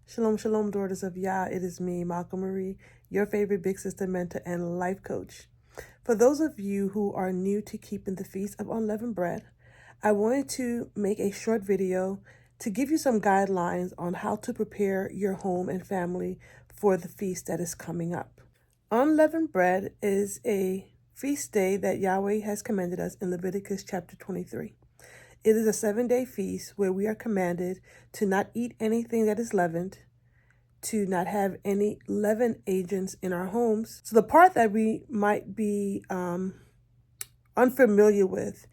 Shalom, shalom, daughters of Yah. It is me, Malcolm Marie, your favorite big sister, mentor, and life coach. For those of you who are new to keeping the Feast of Unleavened Bread, I wanted to make a short video to give you some guidelines on how to prepare your home and family for the feast that is coming up. Unleavened bread is a feast day that Yahweh has commanded us in Leviticus chapter 23. It is a 7-day feast where we are commanded to not eat anything that is leavened, to not have any leaven agents in our homes. So the part that we might be unfamiliar with,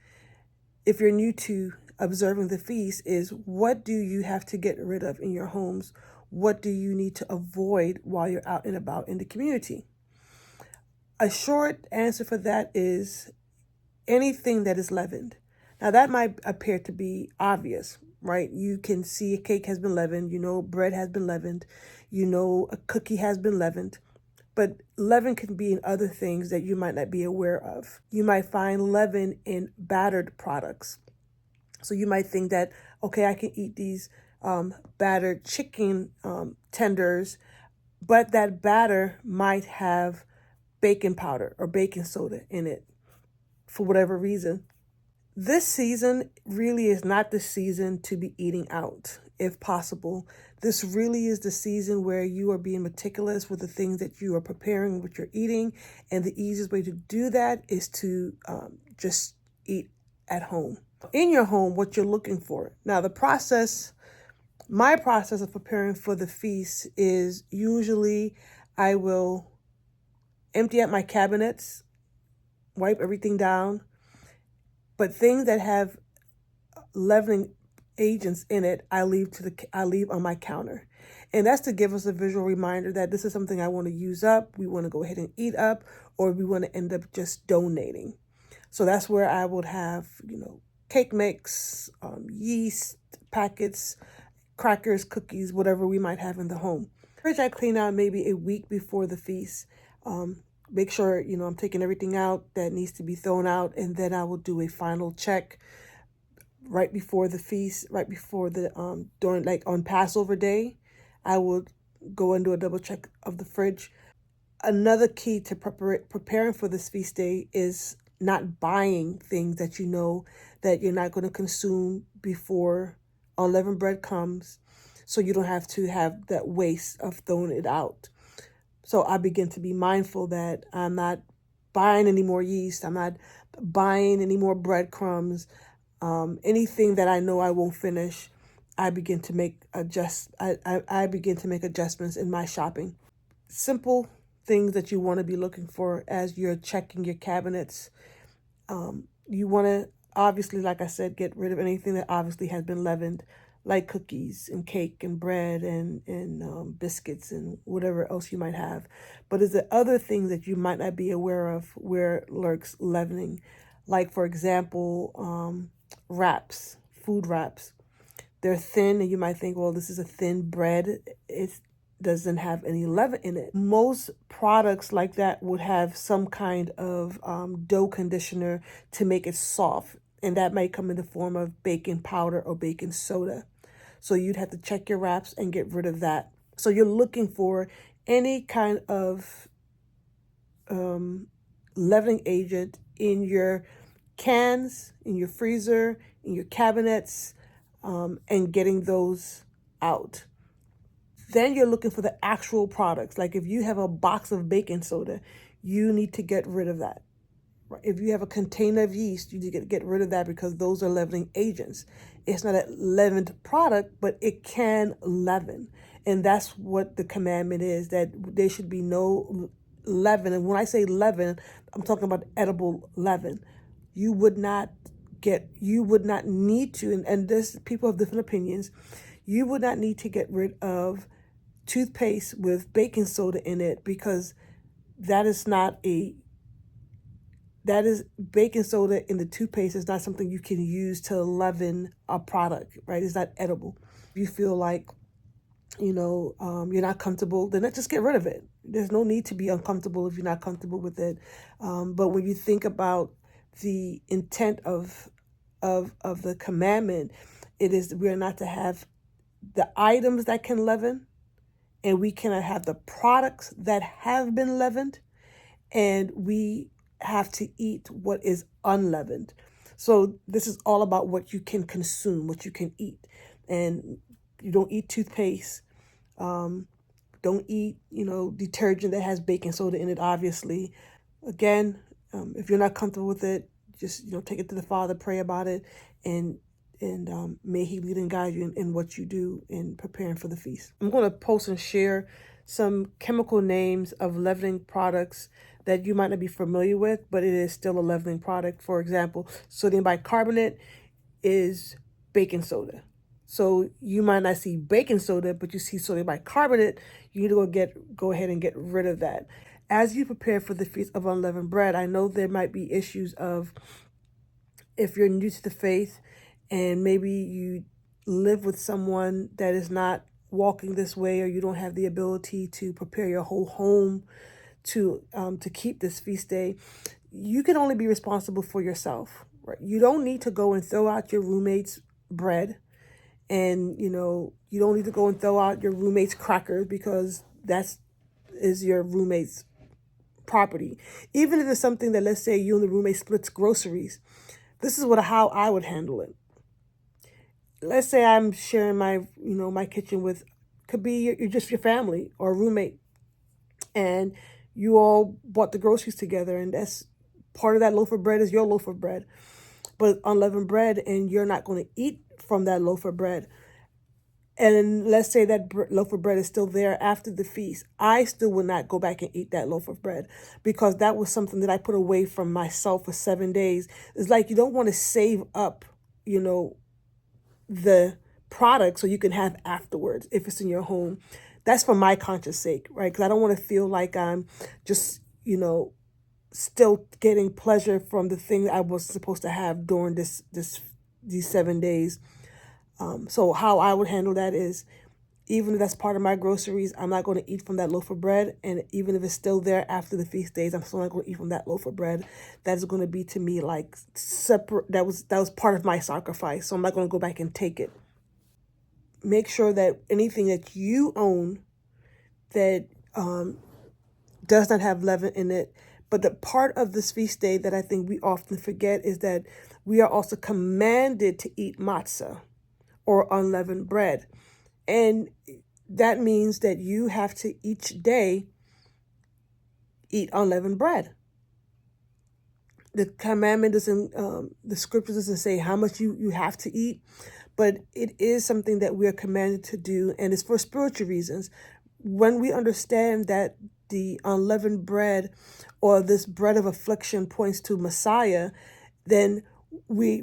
if you're new to observing the feast, is what do you have to get rid of in your homes? What do you need to avoid while you're out and about in the community? A short answer for that is anything that is leavened. Now, that might appear to be obvious, right? You can see a cake has been leavened. You know, bread has been leavened. You know, a cookie has been leavened. But leaven can be in other things that you might not be aware of. You might find leaven in battered products. So you might think that, okay, I can eat these battered chicken tenders, but that batter might have baking powder or baking soda in it for whatever reason. This season really is not the season to be eating out, if possible. This really is the season where you are being meticulous with the things that you are preparing, what you're eating. And the easiest way to do that is to just eat at home. In your home, what you're looking for. Now, my process of preparing for the feast is usually I will empty out my cabinets, wipe everything down. But things that have leavening agents in it, I leave on my counter. And that's to give us a visual reminder that this is something I want to use up, we want to go ahead and eat up, or we want to end up just donating. So that's where I would have, cake mix, yeast packets, crackers, cookies, whatever we might have in the home. Fridge I clean out maybe a week before the feast. Make sure, I'm taking everything out that needs to be thrown out, and then I will do a final check right before the feast, right before the, during like on Passover day, I will go and do a double check of the fridge. Another key to preparing for this feast day is not buying things that you know that you're not going to consume before unleavened bread comes, so you don't have to have that waste of throwing it out. So I begin to be mindful that I'm not buying any more yeast. I'm not buying any more breadcrumbs. Anything that I know I won't finish, I begin to make I begin to make adjustments in my shopping. Simple things that you want to be looking for as you're checking your cabinets. You want to obviously, like I said, get rid of anything that obviously has been leavened, like cookies and cake and bread and biscuits and whatever else you might have. But is there other things that you might not be aware of where lurks leavening? Like, for example, wraps, food wraps. They're thin and you might think, well, this is a thin bread. It doesn't have any leaven in it. Most products like that would have some kind of dough conditioner to make it soft. And that might come in the form of baking powder or baking soda. So you'd have to check your wraps and get rid of that. So you're looking for any kind of leavening agent in your cans, in your freezer, in your cabinets, and getting those out. Then you're looking for the actual products. Like if you have a box of baking soda, you need to get rid of that. If you have a container of yeast, you need to get rid of that because those are leavening agents. It's not a leavened product, but it can leaven. And that's what the commandment is, that there should be no leaven. And when I say leaven, I'm talking about edible leaven. You would not need to, and there's people have different opinions, you would not need to get rid of toothpaste with baking soda in it because that is baking soda in the toothpaste is not something you can use to leaven a product, right? It's not edible. If you feel like, you're not comfortable, then let's just get rid of it. There's no need to be uncomfortable if you're not comfortable with it. But when you think about the intent of the commandment, it is we are not to have the items that can leaven, and we cannot have the products that have been leavened, and we have to eat what is unleavened. So this is all about what you can consume, what you can eat. And you don't eat toothpaste. Don't eat, detergent that has baking soda in it, obviously. Again, if you're not comfortable with it, just, take it to the Father, pray about it, and may He lead and guide you in what you do in preparing for the feast. I'm going to post and share some chemical names of leavening products that you might not be familiar with, but it is still a leavening product. For example, sodium bicarbonate is baking soda. So you might not see baking soda, but you see sodium bicarbonate. You need to go ahead and get rid of that. As you prepare for the Feast of Unleavened Bread, I know there might be issues of, if you're new to the faith and maybe you live with someone that is not walking this way, or you don't have the ability to prepare your whole home to keep this feast day, you can only be responsible for yourself. Right? You don't need to go and throw out your roommate's bread, and you don't need to go and throw out your roommate's crackers, because is your roommate's property. Even if it's something that, let's say, you and the roommate splits groceries, this is how I would handle it. Let's say I'm sharing my kitchen with, could be just your family or a roommate, and you all bought the groceries together, and that's part of that loaf of bread is your loaf of bread, but unleavened bread, and you're not going to eat from that loaf of bread. And let's say that loaf of bread is still there after the feast. I still would not go back and eat that loaf of bread, because that was something that I put away from myself for 7 days. It's like you don't want to save up, the product so you can have afterwards if it's in your home. That's for my conscience sake, right? Because I don't want to feel like I'm just, still getting pleasure from the thing that I was supposed to have during these 7 days. So how I would handle that is, even if that's part of my groceries, I'm not going to eat from that loaf of bread. And even if it's still there after the feast days, I'm still not going to eat from that loaf of bread. That is going to be to me like separate. That was part of my sacrifice. So I'm not going to go back and take it. Make sure that anything that you own that does not have leaven in it. But the part of this feast day that I think we often forget is that we are also commanded to eat matzah, or unleavened bread. And that means that you have to each day eat unleavened bread. The commandment doesn't, the scripture doesn't say how much you have to eat, but it is something that we are commanded to do, and it's for spiritual reasons. When we understand that the unleavened bread, or this bread of affliction, points to Messiah, then we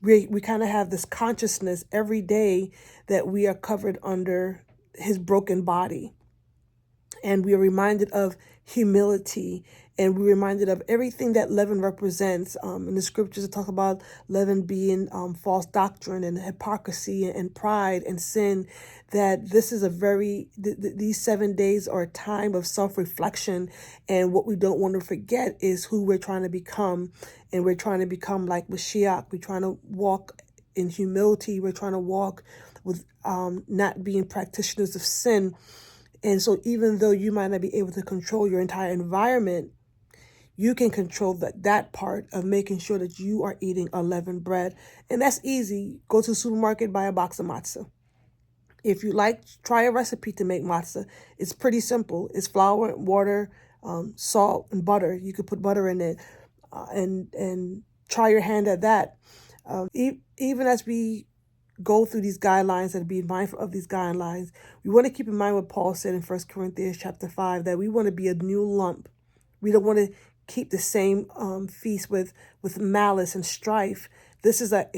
we kind of have this consciousness every day that we are covered under his broken body. And we are reminded of humility, and we're reminded of everything that leaven represents. In the scriptures, it talk about leaven being false doctrine and hypocrisy and pride and sin. That this is these 7 days are a time of self-reflection, and what we don't want to forget is who we're trying to become. And we're trying to become like Mashiach. We're trying to walk in humility. We're trying to walk with not being practitioners of sin. And so even though you might not be able to control your entire environment, you can control that part of making sure that you are eating unleavened bread. And that's easy. Go to the supermarket, buy a box of matzah. If you like, try a recipe to make matzah. It's pretty simple. It's flour, water, salt, and butter. You could put butter in it, and try your hand at that. Even as we go through these guidelines and be mindful of these guidelines, we want to keep in mind what Paul said in 1 Corinthians chapter 5, that we want to be a new lump. We don't want to keep the same feast with malice and strife. This is a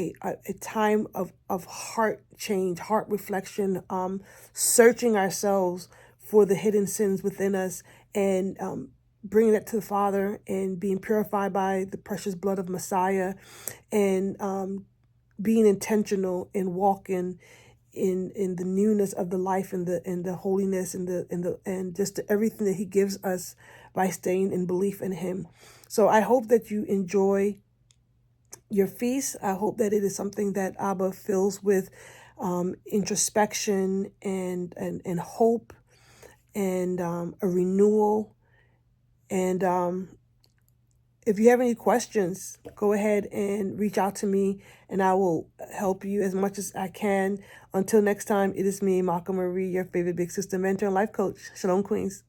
time of heart change, heart reflection, searching ourselves for the hidden sins within us, and bringing that to the Father, and being purified by the precious blood of Messiah, and being intentional in walking in the newness of the life, and the holiness, and just everything that he gives us by staying in belief in him. So I hope that you enjoy your feast. I hope that it is something that Abba fills with introspection and hope and a renewal. And if you have any questions, go ahead and reach out to me and I will help you as much as I can. Until next time, it is me, Maka Marie, your favorite big sister, mentor, and life coach. Shalom, Queens.